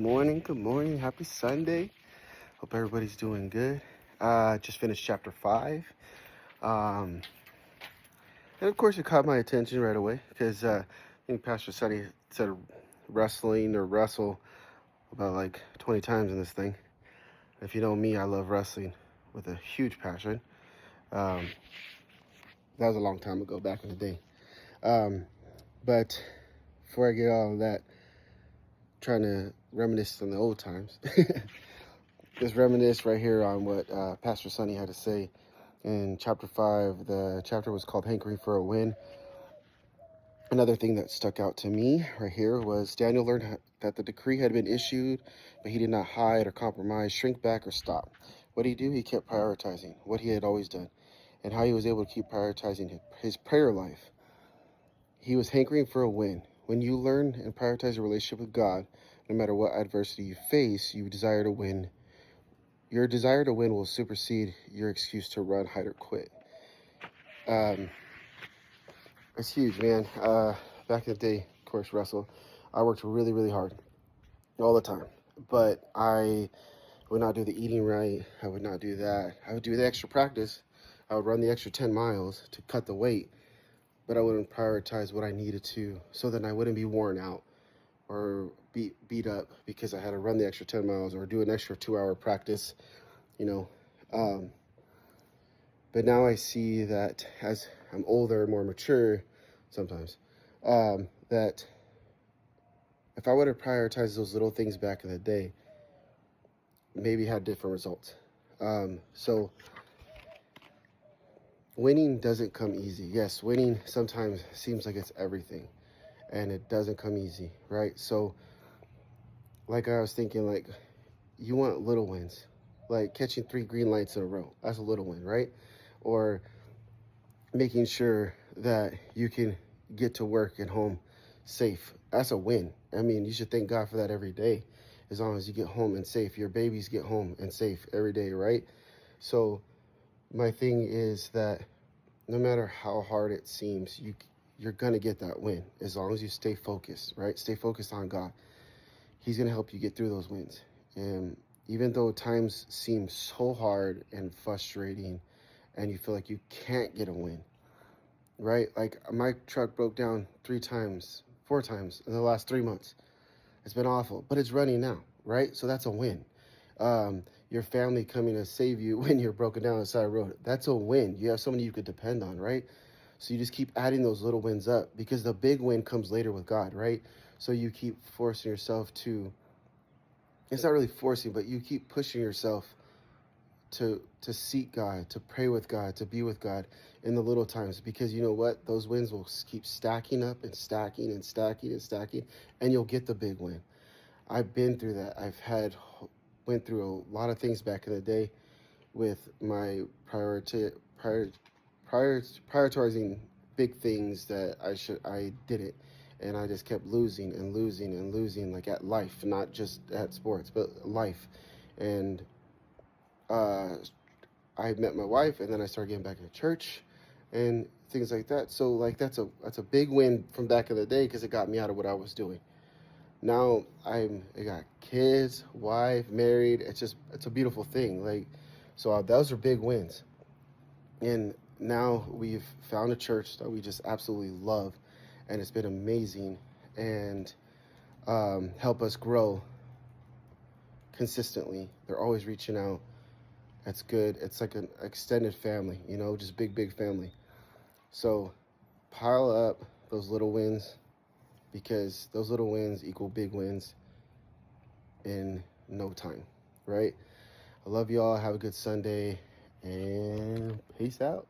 morning. Good morning. Happy Sunday. Hope everybody's doing good. Just finished chapter 5. And of course, it caught my attention right away because I think Pastor Sonny said wrestling or wrestle about like 20 times in this thing. If you know me, I love wrestling with a huge passion. That was a long time ago, back in the day. But before I get all of that, trying to reminisce on the old times. Just reminisce right here on what Pastor Sonny had to say in chapter 5. The chapter was called Hankering for a Win. Another thing that stuck out to me right here was Daniel learned that the decree had been issued, but he did not hide or compromise, shrink back, or stop. What did he do? He kept prioritizing what he had always done and how he was able to keep prioritizing his prayer life. He was hankering for a win. When you learn and prioritize a relationship with God, no matter what adversity you face, you desire to win. Your desire to win will supersede your excuse to run, hide, or quit. It's huge, man. Back in the day, of course, Russell, I worked really, really hard all the time. But I would not do the eating right. I would not do that. I would do the extra practice. I would run the extra 10 miles to cut the weight. But I wouldn't prioritize what I needed to so that I wouldn't be worn out or beat up because I had to run the extra 10 miles or do an extra 2-hour practice, you know. But now I see that as I'm older, more mature sometimes, that if I would have prioritized those little things back in the day, maybe had different results. So winning doesn't come easy. Yes, winning sometimes seems like it's everything, and it doesn't come easy, right? So like I was thinking, like, you want little wins, like catching 3 green lights in a row. That's a little win, right? Or making sure that you can get to work and home safe. That's a win. I mean, you should thank God for that every day, as long as you get home and safe. Your babies get home and safe every day, right? So my thing is that no matter how hard it seems, you're gonna get that win as long as you stay focused, right? Stay focused on God. He's gonna help you get through those wins. And even though times seem so hard and frustrating and you feel like you can't get a win, right? Like my truck broke down 4 times in the last 3 months. It's been awful, but it's running now, right? So that's a win. Your family coming to save you when you're broken down on the side of the road. That's a win. You have somebody you could depend on, right? So you just keep adding those little wins up because the big win comes later with God, right? So you keep forcing yourself to, it's not really forcing, but you keep pushing yourself to seek God, to pray with God, to be with God in the little times, because you know what? Those wins will keep stacking up and stacking and stacking and stacking, and you'll get the big win. I've been through that. Went through a lot of things back in the day with my prioritizing big things that I didn't, and I just kept losing and losing and losing, like at life, not just at sports, but life. And I met my wife, and then I started getting back into church and things like that. So like that's a big win from back in the day because it got me out of what I was doing. Now I got kids, wife, married. It's a beautiful thing. Like, so those are big wins. And now we've found a church that we just absolutely love, and it's been amazing and help us grow consistently. They're always reaching out. That's good. It's like an extended family, you know, just big family. So pile up those little wins, because those little wins equal big wins in no time, right? I love y'all. Have a good Sunday, and peace out.